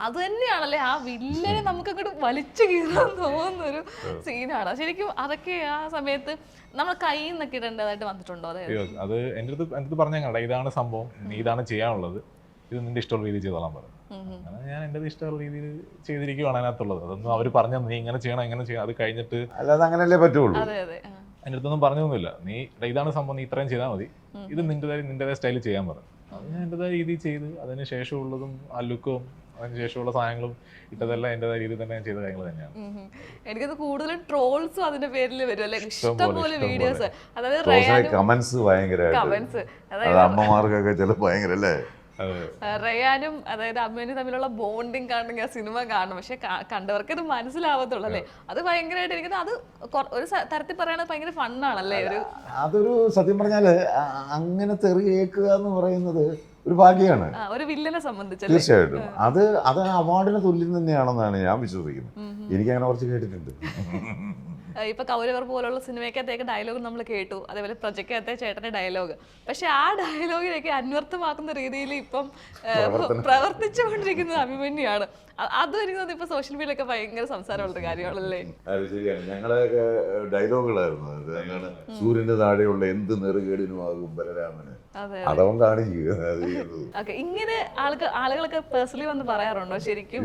അത് തന്നെയാണല്ലേ ആ വില്ലനെ നമുക്ക് അങ്ങോട്ട് വലിച്ചു കീറാൻ തോന്നുന്നൊരു സീനാണ് ശരിക്കും. അതൊക്കെ ആ സമയത്ത് നമ്മൾ കയ്യിൽ നിന്നൊക്കെ ഇടേണ്ടതായിട്ട് വന്നിട്ടുണ്ടോ? അത് എൻ്റെ അടുത്ത് പറഞ്ഞ ഇതാണ് സംഭവം, നീ ഇതാണ് ചെയ്യാനുള്ളത്, ഇത് നിന്റെ ഇഷ്ടമുള്ള രീതിയിൽ ചെയ്തോളാൻ പറഞ്ഞു. അങ്ങനെ ഞാൻ എൻ്റെ ഇഷ്ടമുള്ള രീതിയിൽ ചെയ്തിരിക്കുകയാണ് അതിനകത്തുള്ളത്. അതൊന്നും അവർ പറഞ്ഞു നീ ഇങ്ങനെ ചെയ്യണം ഇങ്ങനെ ചെയ്യണം, അത് കഴിഞ്ഞിട്ട് അല്ലാതെ അങ്ങനെയല്ലേ പറ്റുള്ളൂ. എൻ്റെ അടുത്തൊന്നും പറഞ്ഞൊന്നുമില്ല, നീ ഇതാണ് സംഭവം, നീ ഇത്രയും ചെയ്താൽ മതി, ഇത് നിന്റേതായ സ്റ്റൈലിൽ ചെയ്യാൻ പറഞ്ഞു. അത് ഞാൻ എൻ്റെതായ രീതിയിൽ ചെയ്ത്, അതിന് ശേഷമുള്ളതും ആ ലുക്കും അതിന് ശേഷമുള്ള സാധനങ്ങളും ഇട്ടതെല്ലാം എൻ്റെതായ രീതിയിൽ തന്നെ ഞാൻ ചെയ്ത കാര്യങ്ങൾ തന്നെയാണ്. എനിക്കത് കൂടുതലും ട്രോൾസും അതിന്റെ പേരിൽ വരും അല്ലെ, ഇഷ്ടംപോലെ വീഡിയോസ്. കമന്റ്സ് ഭയങ്കര, അമ്മമാർക്കൊക്കെ ചില ഭയങ്കര അല്ലേ, റയാനും അതായത് അഭിമന്യു തമ്മിലുള്ള ബോണ്ടിങ് കാണണമെങ്കിൽ ആ സിനിമ കാണണം. പക്ഷെ കണ്ടവർക്ക് ഇത് മനസ്സിലാവത്തുള്ളൂ അല്ലേ? അത് ഭയങ്കരമായിട്ട് എനിക്ക് അത് ഒരു തരത്തിൽ പറയുന്നത് ഭയങ്കര ഫണ്ണാണല്ലേ? അതൊരു സത്യം പറഞ്ഞാല് അങ്ങനെ തെറി കേൾക്കുക എന്ന് പറയുന്നത് ഒരു ഭാഗ്യമാണ് ഒരു വില്ലനെ സംബന്ധിച്ച്. തീർച്ചയായിട്ടും അത് അവാർഡിന് തുല്യം തന്നെയാണെന്നാണ് ഞാൻ വിശ്വസിക്കുന്നത്. എനിക്കങ്ങനെ കുറച്ച് കേട്ടിട്ടുണ്ട്. ഇപ്പൊ കൗരവർ പോലുള്ള സിനിമയ്ക്കകത്തേക്ക് ഡയലോഗ് നമ്മൾ കേട്ടു, അതേപോലെ പ്രൊജക്റ്റിനകത്തെ ചേട്ടന്റെ ഡയലോഗ്. പക്ഷെ ആ ഡയലോഗിലേക്ക് അന്വർത്ഥമാക്കുന്ന രീതിയിൽ ഇപ്പം പ്രവർത്തിച്ചുകൊണ്ടിരിക്കുന്നത് അഭിമന്യാണ്. അതും എനിക്ക് തോന്നുന്നു ഇപ്പൊ സോഷ്യൽ മീഡിയയിലൊക്കെ ഭയങ്കര സംസാരമുള്ള കാര്യമാണല്ലേ? ശരിയാണ്. ഞങ്ങളൊക്കെ ഡയലോഗുകളായിരുന്നു. എന്താണ് സൂര്യന്റെ താഴെയുള്ള എന്ത് നെറുകേടിനുമാകും ബലരാമന്, അതവൻ കാണിക്കുക. ഇങ്ങനെ ആളുകളൊക്കെ പേഴ്സണലി വന്ന് പറയാറുണ്ടോ ശരിക്കും?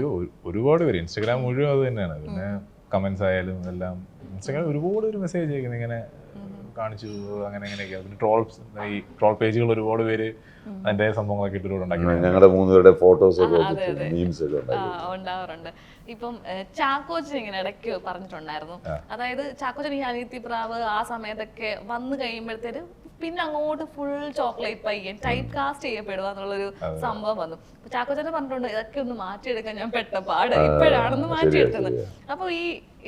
ഒരുപാട് പേര് ഇൻസ്റ്റാഗ്രാം മുഴുവൻ അത് തന്നെയാണ്. പിന്നെ കമന്റ്സ് ആയാലും എല്ലാം ഇൻസ്റ്റാഗ്രാം ഒരുപാട് ഒരു മെസ്സേജ് അയക്കുന്നത് ഇങ്ങനെ കാണിച്ചു അങ്ങനെ ഇങ്ങനെയൊക്കെ. പിന്നെ ഈ ട്രോൾ പേജുകൾ ഒരുപാട് പേര് അതിന്റെ സംഭവങ്ങളൊക്കെ ഇട്ടുണ്ടാക്കി. ഞങ്ങളുടെ 3 പേരുടെ ഫോട്ടോസ് ഉണ്ടാവാറുണ്ട്. ഇപ്പം ചാക്കോച്ചൻ ഇങ്ങനെ ഇടയ്ക്ക് പറഞ്ഞിട്ടുണ്ടായിരുന്നു, അതായത് ചാക്കോച്ചൻ ഈ അനിയത്തി പ്രാവ് ആ സമയത്തൊക്കെ വന്നു കഴിയുമ്പോഴത്തേന് പിന്നെ അങ്ങോട്ട് ഫുൾ ചോക്ലേറ്റ് പയ്യൻ ടൈപ്പ് കാസ്റ്റ് ചെയ്യപ്പെടുക എന്നുള്ളൊരു സംഭവം വന്നു. ചാക്കോച്ചനെ പറഞ്ഞിട്ടുണ്ട് ഇതൊക്കെ ഒന്ന് മാറ്റിയെടുക്കാൻ ഞാൻ പെട്ട പാട്, ഇപ്പോഴാണെന്ന് മാറ്റിയെടുക്കുന്നത്. അപ്പൊ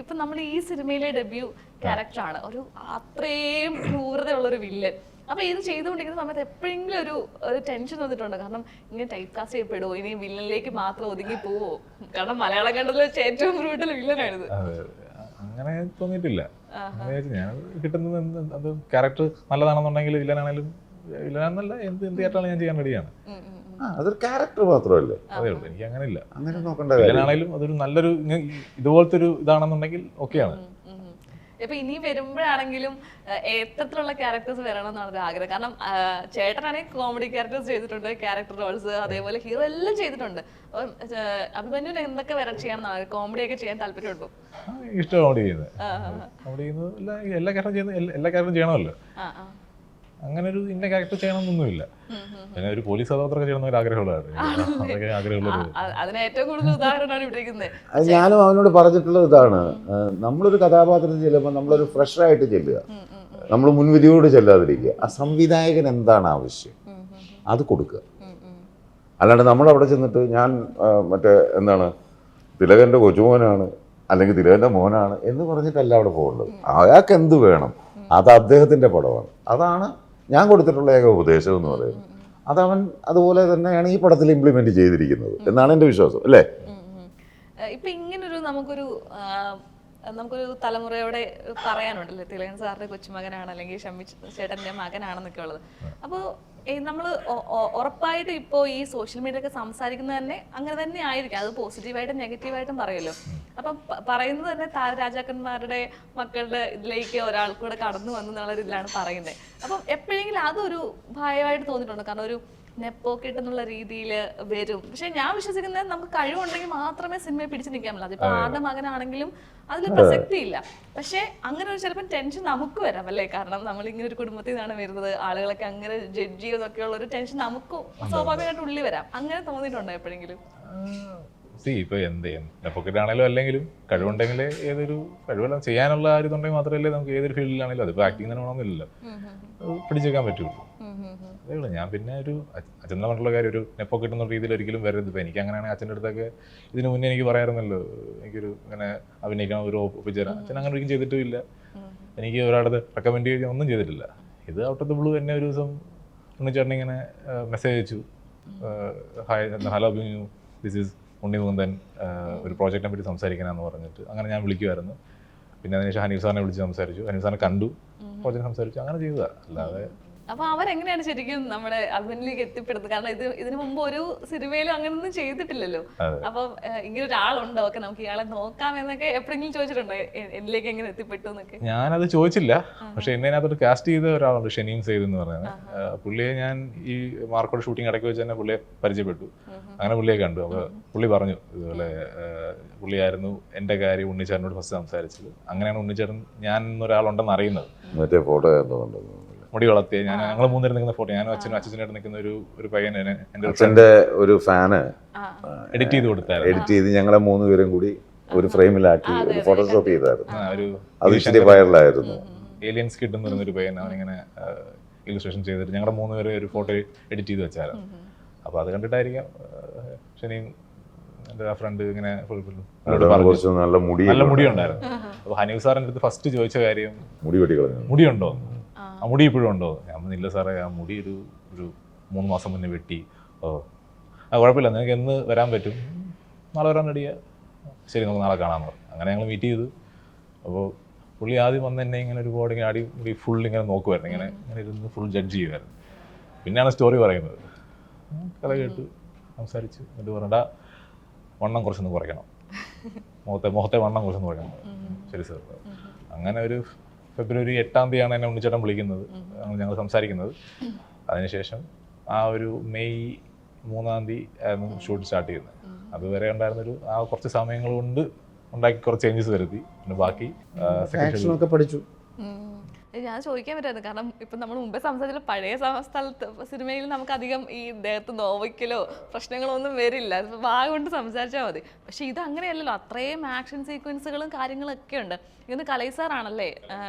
ഇപ്പൊ നമ്മൾ ഈ സിനിമയിലെ ഡെബ്യൂ ക്യാരക്ടറാണ് ഒരു അത്രയും ക്രൂരതയുള്ളൊരു വില്ലൻ. അപ്പൊ ഇത് ചെയ്തുകൊണ്ടിരിക്കുന്ന സമയത്ത് എപ്പോഴെങ്കിലും ഒരു ടെൻഷൻ വന്നിട്ടുണ്ട്, കാരണം ഇങ്ങനെ ടൈപ്പ് കാസ്റ്റ് ചെയ്യപ്പെടുമോ, ഇനി വില്ലനിലേക്ക് മാത്രം ഒതുങ്ങി പോവോ? കാരണം മലയാളം കണ്ടതിൽ വെച്ച് ഏറ്റവും ബ്രൂട്ടൽ വില്ലനാണിത്. അങ്ങനെ തോന്നിയിട്ടില്ല. ഞാൻ കിട്ടുന്നത് അത് ക്യാരക്ടർ നല്ലതാണെന്നുണ്ടെങ്കിൽ വില്ലനാണെങ്കിലും വില്ലനാണെന്നല്ല എന്ത് ക്യാരക്ടറാണ് ഞാൻ ചെയ്യാൻ റെഡിയാണ്. അതൊരു ക്യാരക്ടർ മാത്രമല്ലേ? അതേ ഉള്ളൂ. എനിക്ക് അങ്ങനെയില്ല. അങ്ങനെ നോക്കണ്ട. വില്ലനാണെങ്കിലും അതൊരു നല്ലൊരു ഇതുപോലത്തെ ഒരു ഇതാണെന്നുണ്ടെങ്കിൽ ഓക്കെയാണ്. ഇപ്പൊ ഇനി വരുമ്പോഴാണെങ്കിലും എത്രത്തിലുള്ള ക്യാരക്ടേഴ്സ് വരണം എന്നാണ് ഒരു ആഗ്രഹം. കാരണം ചേട്ടനാണെങ്കിൽ കോമഡി ക്യാരക്ടേഴ്സ് ചെയ്തിട്ടുണ്ട്, ക്യാരക്ടർ റോൾസ്, അതേപോലെ ഹീറോ എല്ലാം ചെയ്തിട്ടുണ്ട്. അപ്പം അഭിമന്യുവിന് എന്തൊക്കെ ചെയ്യണം, കോമഡി ഒക്കെ ചെയ്യാൻ താല്പര്യമുണ്ടോ? ഇഷ്ടം കോമഡി ചെയ്യുന്നത്. കോമഡി ചെയ്യുന്നത് എല്ലാ ക്യാരക്ടറും ചെയ്യണമല്ലോ. അങ്ങനെ ഒരു ഇന്ന ക്യാരക്ടർ ചെയ്യണമെന്നൊന്നുമില്ല. പിന്നെ ഒരു പോലീസ് കഥാപാത്രമൊക്കെ ചെയ്യണമെന്ന് ഒരു ആഗ്രഹമുള്ളതാണ്. അതിന് ഏറ്റവും കൂടുതൽ ഉദാഹരണമാണ് ഇവിടെ ഇരിക്കുന്നത്. ഞാനും അവനോട് പറഞ്ഞിട്ടുള്ളത് ഇതാണ്, നമ്മളൊരു കഥാപാത്രത്തിൽ ചെല്ലുമ്പോൾ നമ്മളൊരു ഫ്രഷായിട്ട് ചെല്ലുക, നമ്മൾ മുൻവിധിയോട് ചെല്ലാതിരിക്കുക. ആ സംവിധായകൻ എന്താണ് ആവശ്യം അത് കൊടുക്കുക. അല്ലാണ്ട് നമ്മളവിടെ ചെന്നിട്ട് ഞാൻ എന്താണ് തിലകൻ്റെ കൊച്ചുമോനാണ് അല്ലെങ്കിൽ തിലകൻ്റെ മോനാണ് എന്ന് പറഞ്ഞിട്ടല്ല അവിടെ പോകേണ്ടത്. അയാൾക്ക് എന്ത് വേണം, അത് അദ്ദേഹത്തിൻ്റെ പടമാണ്. അതാണ് ഞാൻ കൊടുത്തിട്ടുള്ള ഏക ഉപദേശം എന്ന് പറയുന്നത്. അതവൻ അതുപോലെ തന്നെയാണ് ഈ പടത്തിൽ ഇംപ്ലിമെന്റ് ചെയ്തിരിക്കുന്നത് എന്നാണ് എൻ്റെ വിശ്വാസം, അല്ലേ? ഇപ്പൊ ഇങ്ങനൊരു നമുക്കൊരു തലമുറയോടെ പറയാനുണ്ടല്ലോ, തിലകൻ സാറിന്റെ കൊച്ചുമകനാണ് അല്ലെങ്കിൽ ഷമ്മി ചേട്ടന്റെ മകനാണെന്നൊക്കെ ഉള്ളത്. അപ്പോൾ നമ്മൾ ഉറപ്പായിട്ടും ഇപ്പോൾ ഈ സോഷ്യൽ മീഡിയ ഒക്കെ സംസാരിക്കുന്നത് തന്നെ അങ്ങനെ തന്നെ ആയിരിക്കും. അത് പോസിറ്റീവായിട്ടും നെഗറ്റീവായിട്ടും പറയുമല്ലോ. അപ്പം പറയുന്നത് തന്നെ താരരാജാക്കന്മാരുടെ മക്കളുടെ ഇതിലേക്ക് ഒരാൾക്കൂടെ കടന്നു വന്നു എന്നുള്ള ഇതിലാണ് പറയുന്നത്. അപ്പം എപ്പോഴെങ്കിലും അതൊരു ഭയമായിട്ട് തോന്നിയിട്ടുണ്ടോ? കാരണം ഒരു നെപ്പോക്കിട്ട് എന്നുള്ള രീതിയിൽ വരും. പക്ഷെ ഞാൻ വിശ്വസിക്കുന്നത് നമുക്ക് കഴിവുണ്ടെങ്കിൽ മാത്രമേ സിനിമയെ പിടിച്ചു നിൽക്കാൻ പറ്റില്ല. അതിപ്പോ ആരുടെ മകനാണെങ്കിലും അതിൽ പ്രസക്തി ഇല്ല. പക്ഷെ അങ്ങനെ ഒരു ചിലപ്പോൾ ടെൻഷൻ നമുക്ക് വരാം അല്ലേ? കാരണം നമ്മൾ ഇങ്ങനെ ഒരു കുടുംബത്തിൽ നിന്നാണ് വരുന്നത്, ആളുകളൊക്കെ അങ്ങനെ ജഡ്ജ് ചെയ്യുന്നൊക്കെ ഉള്ള ഒരു ടെൻഷൻ നമുക്ക് സ്വാഭാവികമായിട്ട് ഉള്ളിൽ വരാം. അങ്ങനെ തോന്നിയിട്ടുണ്ടോ എപ്പോഴെങ്കിലും? ഇപ്പൊ നെപ്പോക്കറ്റ് ആണെങ്കിലും അല്ലെങ്കിലും കഴിവുണ്ടെങ്കിൽ ഏതൊരു കഴിവെല്ലാം ചെയ്യാനുള്ള ആ ഇതുണ്ടെങ്കിൽ മാത്രമല്ലേ നമുക്ക് ഏതൊരു ഫീൽഡിലാണെങ്കിലും, അതിപ്പോ ആക്ടിങ് തന്നെ വേണമെന്നില്ലല്ലോ, പിടിച്ചേക്കാൻ പറ്റുള്ളൂ. അതേ ഉള്ളൂ. ഞാൻ പിന്നെ ഒരു അച്ഛൻ്റെ കൊണ്ടുള്ള കാര്യം ഒരു നെപ്പോക്കറ്റ് എന്ന രീതിയിൽ ഒരിക്കലും വരരുത്. ഇപ്പം എനിക്ക് അങ്ങനെയാണെങ്കിൽ അച്ഛൻ്റെ അടുത്തൊക്കെ ഇതിന് മുന്നേ എനിക്ക് പറയാറുന്നല്ലോ, എനിക്കൊരു ഇങ്ങനെ അഭിനയിക്കണം ഒരു ഒപ്പിച്ചേരാം. അച്ഛൻ അങ്ങനെ ഒരിക്കലും ചെയ്തിട്ടുമില്ല. എനിക്ക് ഒരാളത് റെക്കമെൻഡ് ചെയ്യാൻ ഒന്നും ചെയ്തിട്ടില്ല. ഇത് ഔട്ട് ഓഫ് ദ ബ്ലൂ എന്നെ ഒരു ദിവസം ഉണ്ണിച്ചേട്ടൻ ഇങ്ങനെ മെസ്സേജ് അയച്ചു, hello Abhinu, this is Unni Mukundan, ഒരു പ്രോജക്റ്റിനെ പറ്റി സംസാരിക്കാനാന്ന് പറഞ്ഞിട്ട് അങ്ങനെ ഞാൻ വിളിക്കുമായിരുന്നു. പിന്നെ അതിനുശേഷം ഹനീഫ് സാറിനെ വിളിച്ച് സംസാരിച്ചു, ഹനീഫ് സാറിനെ കണ്ടു, പ്രോജക്റ്റ് സംസാരിച്ചു, അങ്ങനെ ചെയ്തതാണ്. അല്ലാതെ അപ്പൊ അവരെങ്ങനെയാണ് ശരിക്കും നമ്മുടെ അഭിനയിലേക്ക് എത്തിപ്പെടുന്നത്? കാരണം ഇതിനു മുമ്പ് ഒരു സിനിമയിലും അങ്ങനൊന്നും ചെയ്തിട്ടില്ലല്ലോ. അപ്പൊ ഇങ്ങനെ ഒരാളുണ്ടോ, ഒക്കെ നമുക്ക് ഇയാളെ നോക്കാം എന്നൊക്കെ എപ്പോഴെങ്കിലും ചോദിച്ചിട്ടുണ്ടോ? എന്നിലേക്ക് എങ്ങനെ എത്തിപ്പെട്ടു എന്നൊക്കെ? ഞാനത് ചോദിച്ചില്ല. പക്ഷെ എന്നെ അതിനകത്തോട്ട് കാസ്റ്റ് ചെയ്ത ഒരാളുണ്ട്, ഷെനീം സെയ്ദ് എന്ന് പറയുന്നത്. പുള്ളിയെ ഞാൻ ഈ മാർക്കോട് ഷൂട്ടിംഗ് ഇടയ്ക്ക് വെച്ച് തന്നെ പുള്ളിയെ പരിചയപ്പെട്ടു. അങ്ങനെ പുള്ളിയെ കണ്ടു. അപ്പൊ പുള്ളി പറഞ്ഞു ഇതുപോലെ പുള്ളിയായിരുന്നു എൻ്റെ കാര്യം ഉണ്ണിച്ചേട്ടനോട് ഫസ്റ്റ് സംസാരിച്ചത്. അങ്ങനെയാണ് ഉണ്ണിച്ചേട്ടൻ ഞാൻ എന്നൊരാളുണ്ടെന്ന് അറിയുന്നത്. മറ്റേ ഫോട്ടോ മുടി വളർത്തിയ ഞങ്ങൾ മൂന്നുപേരും നിൽക്കുന്ന ഫോട്ടോ, ഞാനും അച്ഛനായിട്ട് നിൽക്കുന്ന ഒരു പയ്യൻ എന്റെ ഒരു ഫാന് എഡിറ്റ് ചെയ്ത് കൊടുത്തായിരുന്നു. എഡിറ്റ് ചെയ്ത് ഞങ്ങളെ 3 പേരും കൂടി ഒരു ഫ്രെയിമിലാക്കി ഫോട്ടോഷോപ്പ് ചെയ്തായിരുന്നു. അത് ഇച്ചിരി വൈറലായിരുന്നു. ഏലിയൻസ് കിഡ് എന്ന് പറയുന്നൊരു പയ്യൻ, അവനിങ്ങനെ ഇല്ലുസ്ട്രേഷൻ ചെയ്തിട്ട് ഞങ്ങളുടെ 3 പേരെ ഒരു ഫോട്ടോ എഡിറ്റ് ചെയ്ത് വെച്ചായിരുന്നു. അപ്പോൾ അത് കണ്ടിട്ടായിരിക്കാം ശനിയും എൻ്റെ ആ ഫ്രണ്ട് ഇങ്ങനെ കുറച്ച് നല്ല മുടി ഉണ്ടായിരുന്നു. അപ്പോൾ ഹനീഫ് സാറിൻ്റെ അടുത്ത് ഫസ്റ്റ് ചോദിച്ച കാര്യം മുടി വെട്ടി കളഞ്ഞു, മുടിയുണ്ടോ, ആ മുടി ഇപ്പോഴും ഉണ്ടോ? ഞാൻ ഇല്ല സാറേ, ആ മുടി ഒരു 3 മാസം മുന്നേ വെട്ടി. ഓ ആ കുഴപ്പമില്ല, നിനക്ക് എന്ന് വരാൻ പറ്റും? നാളെ വരാൻ റെഡിയാ, ശരി നമുക്ക് നാളെ കാണാമെന്ന് പറഞ്ഞു. അങ്ങനെ ഞങ്ങൾ മീറ്റ് ചെയ്തു. അപ്പോൾ പുള്ളി ആദ്യം വന്ന് എന്നെ ഇങ്ങനെ ഒരുപാട് ഇങ്ങനെ മുടി ഫുൾ ഇങ്ങനെ നോക്കുമായിരുന്നു, ഇങ്ങനെ ഇരുന്ന് ഫുൾ ജഡ്ജ് ചെയ്യുമായിരുന്നു. പിന്നെയാണ് സ്റ്റോറി പറയുന്നത്. കഥ കേട്ടു, സംസാരിച്ചു, എന്നിട്ട് പറഞ്ഞാ വണ്ണം കുറച്ചൊന്ന് കുറയ്ക്കണം, മുഖത്തെ വണ്ണം കുറച്ചൊന്ന് കുറയ്ക്കണം. ശരി സാർ. അങ്ങനെ ഒരു ഫെബ്രുവരി 8-ാം തീയതിയാണ് എന്നെ ഉണ്ണിച്ചേട്ടൻ വിളിക്കുന്നത്, ഞങ്ങൾ സംസാരിക്കുന്നത്. അതിനുശേഷം ആ ഒരു മെയ് 3-ാം തീയതി ആയിരുന്നു ഷൂട്ട് സ്റ്റാർട്ട് ചെയ്യുന്നത്. അതുവരെ ഉണ്ടായിരുന്നൊരു ആ കുറച്ച് സമയങ്ങൾ കൊണ്ട് ഉണ്ടാക്കി കുറച്ച് ചേഞ്ചസ് വരുത്തി. പിന്നെ ബാക്കി ആക്ഷനൊക്കെ പഠിച്ചു. ഞാൻ ചോദിക്കാൻ പറ്റുമായിരുന്നു, കാരണം ഇപ്പം നമ്മൾ മുമ്പേ സംസാരിച്ച പഴയ സ്ഥലത്ത് സിനിമയിൽ നമുക്ക് അധികം ഈ ദേഹത്ത് നോവയ്ക്കലോ പ്രശ്നങ്ങളോ ഒന്നും വരില്ല, വായ കൊണ്ട് സംസാരിച്ചാൽ മതി. പക്ഷെ ഇത് അങ്ങനെയല്ലല്ലോ, അത്രയും ആക്ഷൻ സീക്വൻസുകളും കാര്യങ്ങളൊക്കെ ഉണ്ട്. ഇന്ന് കലൈ സാറാണല്ലേ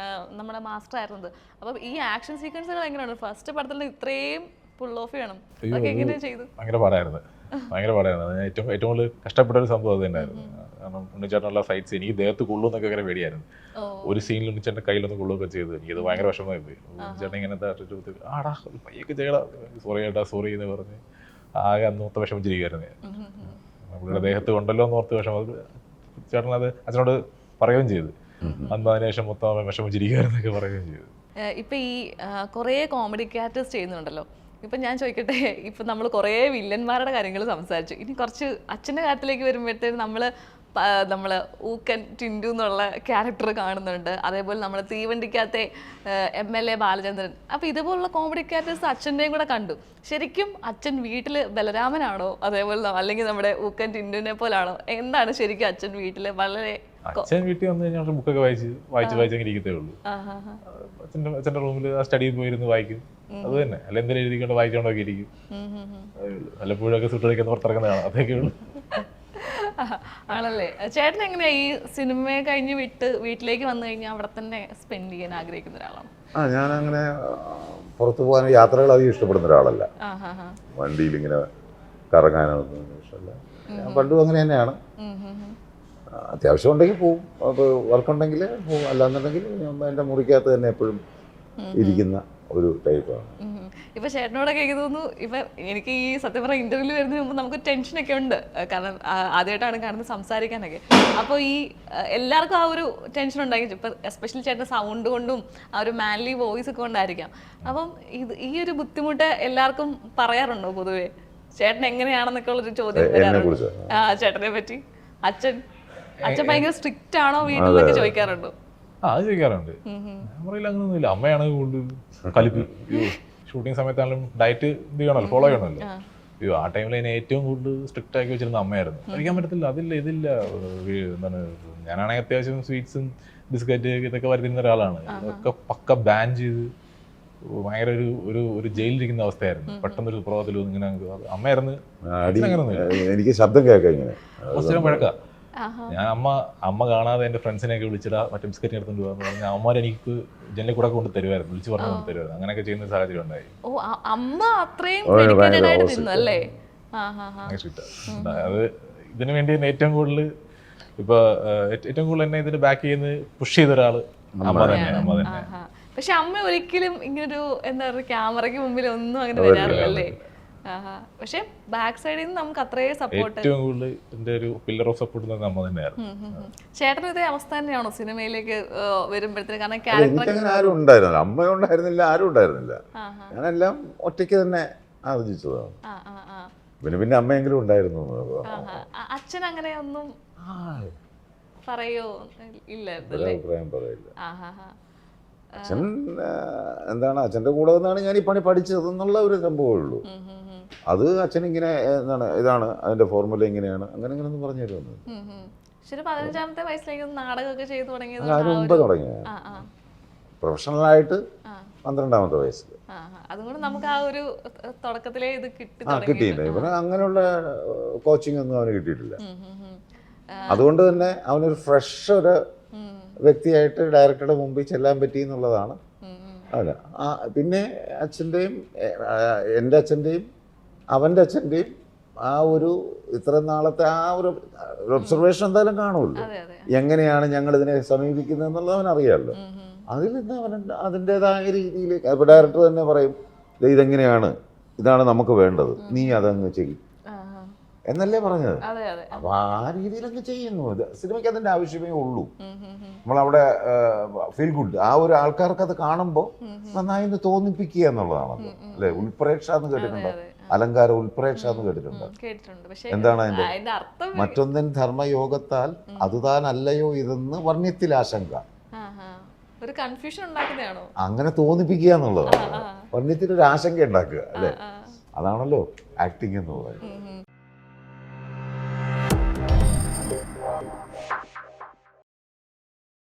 നമ്മുടെ മാസ്റ്റർ ആയിരുന്നത്. അപ്പം ഈ ആക്ഷൻ സീക്വൻസുകൾ എങ്ങനെയാണ് ഫസ്റ്റ് പടത്തിൽ ഇത്രയും ഫുൾ ഓഫ് ചെയ്യണം, അതൊക്കെ എങ്ങനെയാണ് ചെയ്തു? ഭയങ്കര പാടായിരുന്നു. ഞാൻ ഏറ്റവും കൂടുതൽ കഷ്ടപ്പെട്ട ഒരു സംഭവം അത് തന്നെയായിരുന്നു. കാരണം ഉണ്ണിച്ചേട്ടനുള്ള ഫൈറ്റ്സ് എനിക്ക് ദേഹത്ത് കൊള്ളുന്നൊക്കെ ഭയങ്കര പേടിയായിരുന്നു. ഒരു സീനിൽ ഉണ്ണിച്ചേട്ടൻ്റെ കയ്യിലൊന്ന് കൊള്ളുകയൊക്കെ ചെയ്തു. എനിക്കത് ഭയങ്കര വിഷമമായി പോയി. ഉണ്ണിച്ചേട്ടൻ ഇങ്ങനത്തെ ആടാ പയ്യൊക്കെ ചെയ്യടാ, സോറി ഏട്ടാ സോറി എന്ന് പറഞ്ഞ് ആകെ അന്നോർത്ത് വിഷമിച്ചിരിക്കുവായിരുന്നു. പുള്ളിയുടെ ദേഹത്ത് കൊണ്ടല്ലോ എന്ന് ഓർത്ത് വിഷമം. ചേട്ടൻ അത് അച്ഛനോട് പറയുകയും ചെയ്തു. അന്ന് അതിനുശേഷം മൊത്തം വിഷമിച്ചിരിക്കുവായിരുന്നൊക്കെ പറയുകയും ചെയ്തു. ഇപ്പം ഈ കുറേ കോമഡി ക്യാരക്ടേഴ്സ് ചെയ്യുന്നുണ്ടല്ലോ. ഇപ്പം ഞാൻ ചോദിക്കട്ടെ, ഇപ്പം നമ്മൾ കുറേ വില്ലന്മാരുടെ കാര്യങ്ങൾ സംസാരിച്ചു. ഇനി കുറച്ച് അച്ഛൻ്റെ കാര്യത്തിലേക്ക് വരുമ്പോഴത്തേക്കും നമ്മൾ ഊക്കൻ ടിൻഡു എന്നുള്ള ക്യാരക്ടർ കാണുന്നുണ്ട്. അതേപോലെ നമ്മൾ തീവണ്ടിക്കകത്തെ MLA ബാലചന്ദ്രൻ. അപ്പോൾ ഇതുപോലുള്ള കോമഡി ക്യാരക്ടേഴ്സ് അച്ഛൻ്റെയും കൂടെ കണ്ടു. ശരിക്കും അച്ഛൻ വീട്ടിൽ ബലരാമനാണോ, അതേപോലെ അല്ലെങ്കിൽ നമ്മുടെ ഊക്കൻ ടിൻഡുവിനെ പോലാണോ? എന്താണ് ശരിക്കും അച്ഛൻ വീട്ടിൽ? വളരെ അച്ഛൻ വീട്ടിൽ വന്നു കഴിഞ്ഞാൽ ബുക്കൊക്കെ വായിച്ചങ്ങനെ ഇരിക്കത്തേ ഉള്ളൂ. അച്ഛൻ്റെ റൂമിൽ ആ സ്റ്റഡിയിൽ പോയിരുന്ന് വായിക്കും, അത് തന്നെ. അല്ല എന്തെങ്കിലും എഴുതിക്കൊണ്ട് വായിച്ചോണ്ടൊക്കെ ഇരിക്കും. വല്ലപ്പോഴൊക്കെ സുട്ടടിക്കുന്ന പുറത്തിറക്കുന്ന കാണാം, അതൊക്കെ ഉള്ളൂ. ആണല്ലേ. ചേട്ടൻ എങ്ങനെയാ ഈ സിനിമയെ കഴിഞ്ഞ് വീട്ടിലേക്ക് വന്നു കഴിഞ്ഞാൽ അവിടെ തന്നെ സ്പെൻഡ് ചെയ്യാൻ ആഗ്രഹിക്കുന്ന ഒരാളാണ്? ഞാൻ അങ്ങനെ പുറത്തു പോകാൻ യാത്രകൾ അധികം ഇഷ്ടപ്പെടുന്ന ഒരാളല്ല. വണ്ടിയിൽ ഇങ്ങനെ കറങ്ങാനൊന്നും ഇഷ്ടമല്ല. ഞാൻ പണ്ടും അങ്ങനെ തന്നെയാണ്. അത്യാവശ്യം ഉണ്ടെങ്കിൽ പോവും, അപ്പോൾ വർക്കുണ്ടെങ്കിൽ പോവും. അല്ലാന്നുണ്ടെങ്കിൽ എൻ്റെ മുറിക്കകത്ത് തന്നെ എപ്പോഴും ഇരിക്കുന്ന ഒരു ടൈപ്പാണ്. ഇപ്പൊ ചേട്ടനോടൊക്കെ എനിക്ക് തോന്നുന്നു, ഇപ്പൊ എനിക്ക് ഈ സത്യം പറഞ്ഞ ഇന്റർവ്യൂ വരുന്നതിന് മുമ്പ് നമുക്ക് ടെൻഷനൊക്കെ ഉണ്ട്, കാരണം ആദ്യമായിട്ടാണ് കാണുന്നത് സംസാരിക്കാനൊക്കെ. അപ്പോൾ ഈ എല്ലാവർക്കും ആ ഒരു ടെൻഷൻ ഉണ്ടായിരിക്കും. ഇപ്പൊ എസ്പെഷ്യലി ചേട്ടൻ്റെ സൗണ്ട് കൊണ്ടും ആ ഒരു മാൻലി വോയിസ് ഒക്കെ കൊണ്ടായിരിക്കാം. അപ്പം ഈ ഒരു ബുദ്ധിമുട്ട് എല്ലാവർക്കും പറയാറുണ്ടോ പൊതുവെ? ചേട്ടൻ എങ്ങനെയാണെന്നൊക്കെ ഉള്ളൊരു ചോദ്യം വരാറുണ്ട്. ചേട്ടനെ പറ്റി അച്ഛൻ ഭയങ്കര സ്ട്രിക്റ്റ് ആണോ വീട്ടിലൊക്കെ ചോദിക്കാറുണ്ടോ? അത് ചോദിക്കാറുണ്ട്. ഞാൻ പറയില്ല, അങ്ങനെയൊന്നുമില്ല. അമ്മയാണ് കൂടുതൽ കലിപ്പ്. ഷൂട്ടിംഗ് സമയത്താണെങ്കിലും ഡയറ്റ് ഇത് ചെയ്യണമല്ലോ, ഫോളോ ചെയ്യണമല്ലോ. ആ ടൈമിൽ അതിനെ ഏറ്റവും കൂടുതൽ സ്ട്രിക്റ്റ് ആക്കി വെച്ചിരുന്ന അമ്മയായിരുന്നു. കഴിക്കാൻ പറ്റത്തില്ല, ഇതില്ല. എന്താണ്, ഞാനാണെങ്കിൽ അത്യാവശ്യം സ്വീറ്റ്സും ബിസ്ക്കറ്റ് ഇതൊക്കെ വരുന്ന ഒരാളാണ്. അതൊക്കെ പക്ക ബാൻ ചെയ്ത് ഭയങ്കര ഒരു ജയിലിരിക്കുന്ന അവസ്ഥയായിരുന്നു. പെട്ടെന്നൊരു സുപ്രഭാതത്തിൽ ഇങ്ങനെ അമ്മയായിരുന്നു. എനിക്ക് ശബ്ദം കേൾക്കാം ഇങ്ങനെ സ്ഥിരം വഴക്കാ. ഞാൻ അമ്മ കാണാതെ എൻ്റെ ഫ്രണ്ട്സിനെയൊക്കെ വിളിച്ചിടാ മറ്റേ ബിസ്ക്കറ്റ് എടുത്തുകൊണ്ട് പോകാന്ന് പറഞ്ഞാൽ അമ്മമാർ എനിക്ക് ജനലിൽ കൂടെ കൊണ്ട് തരുമായിരുന്നു, വിളിച്ച് പറഞ്ഞു കൊണ്ട് തരുമായിരുന്നു. അങ്ങനെയൊക്കെ ചെയ്യുന്ന സാഹചര്യം ഉണ്ടായി. അത് ഇതിനു വേണ്ടി തന്നെ ഏറ്റവും കൂടുതൽ എന്നെ ഇതിന് ബാക്ക് ചെയ്യുന്ന പുഷ് ചെയ്ത ഒരാള് അമ്മ തന്നെ. പക്ഷെ അമ്മ ഒരിക്കലും ഇങ്ങനൊരു എന്താ പറയുക ക്യാമറയ്ക്ക് മുമ്പിൽ ഒന്നും അങ്ങനെ വരാറില്ലല്ലേ? പക്ഷെ ബാക്ക് സൈഡിൽ നിന്ന് നമുക്ക് അത്രയും സപ്പോർട്ട്, ഏറ്റവും കൂടുതൽ എൻ്റെ ഒരു പില്ലർ ഓഫ് സപ്പോർട്ട് അമ്മ തന്നെയായിരുന്നു. ചേട്ടനും ഇതേ അവസ്ഥ തന്നെയാണോ സിനിമയിലേക്ക് വരുമ്പോഴത്തേക്ക്? കാരണം ക്യാരക്ടർ ആരും ഉണ്ടായിരുന്നില്ല, അമ്മ ഉണ്ടായിരുന്നില്ല, ആരും ഉണ്ടായിരുന്നില്ല. ഞാനെല്ലാം ഒറ്റയ്ക്ക് തന്നെ ആർജിച്ചതാണ്. പിന്നെ അമ്മയെങ്കിലും ഉണ്ടായിരുന്നു. അച്ഛൻ അങ്ങനെ ഒന്നും പറയോ? ഇല്ല, അഭിപ്രായം പറയില്ല. അച്ഛൻ എന്താണ്, അച്ഛൻ്റെ കൂടെ നിന്നാണ് ഞാൻ ഈ പണി പഠിച്ചതെന്നുള്ള ഒരു സംഭവമേ ഉള്ളൂ. അത് അച്ഛൻ ഇങ്ങനെ ഇതാണ് അതിന്റെ ഫോർമുല ഇങ്ങനെയാണ് അങ്ങനെ ഒന്നും പറഞ്ഞു തരുന്നത്. ശരി, 15-ാമത്തെ വയസ്സിലേക്ക് നാടകമൊക്കെ ചെയ്തു തുടങ്ങിയത്? അതിന് മുമ്പ് തുടങ്ങിയ പ്രൊഫഷണലായിട്ട് 12-ാമത്തെ വയസ്സിൽ. അതുകൊണ്ട് നമുക്ക് ആ ഒരു തുടക്കത്തിലേ ഇത് കിട്ടിയില്ല. ഇവന് അങ്ങനെയുള്ള കോച്ചിങ് ഒന്നും അവന് കിട്ടിയിട്ടില്ല. അതുകൊണ്ട് തന്നെ അവനൊരു ഫ്രഷ് ഒരു വ്യക്തിയായിട്ട് ഡയറക്ടറുടെ മുമ്പിൽ ചെല്ലാൻ പറ്റി എന്നുള്ളതാണ്. അല്ല പിന്നെ അച്ഛൻ്റെയും എൻ്റെ അച്ഛൻ്റെയും അവൻ്റെ അച്ഛൻ്റെയും ആ ഒരു ഇത്ര നാളത്തെ ആ ഒരു ഒബ്സർവേഷൻ എന്തായാലും കാണുമല്ലോ. അതെ അതെ എങ്ങനെയാണ് ഞങ്ങൾ ഇതിനെ സമീപിക്കുന്നത് എന്നുള്ളത് അവനറിയാമല്ലോ. അതിൽ നിന്ന് അവൻ അതിൻ്റെതായ രീതിയിലേക്ക് ഇപ്പോൾ ഡയറക്ടർ തന്നെ പറയും, "ദേ ഇതെങ്ങനെയാണ്, ഇതാണ് നമുക്ക് വേണ്ടത്, നീ അതങ്ങ് ചെയ്യും" എന്നല്ലേ പറഞ്ഞത്. അതെ അതെ അപ്പോൾ ആ രീതിയിലങ്ങ് ചെയ്യുന്നു. സിനിമയ്ക്ക് അതിൻ്റെ ആവശ്യമേ ഉള്ളൂ. നമ്മളവിടെ ഫീൽ ഗുഡ്, ആ ഒരു ആൾക്കാർക്ക് അത് കാണുമ്പോൾ നന്നായി എന്ന് തോന്നിപ്പിക്കുക എന്നുള്ളതാണല്ലോ അല്ലേ. ഉൾപ്രേക്ഷ എന്ന് കേട്ടിട്ടുണ്ടോ? അലങ്കാരം ഉൾപ്രേക്ഷ എന്ന് കേട്ടിട്ടുണ്ടോ? കേട്ടിട്ടുണ്ട്. പക്ഷേ എന്താണ് അതിന്റെ അതിന്റെ അർത്ഥം മറ്റൊന്നിൻ ധർമ്മയോഗത്താൽ അതുതാൻ അല്ലയോ ഇതെന്ന് വർണ്ണ്യത്തിൽ ആശങ്ക. ഒരു കൺഫ്യൂഷൻ ഉണ്ടാക്കുന്നതാണോ? അങ്ങനെ തോന്നിപ്പിക്കുക എന്നുള്ളതാണ്. വർണ്ണ്യത്തിൽ ഒരു ആശങ്ക ഉണ്ടാക്കുക അല്ലേ. അതാണല്ലോ ആക്ടിങ് എന്ന് പറയുന്നത്.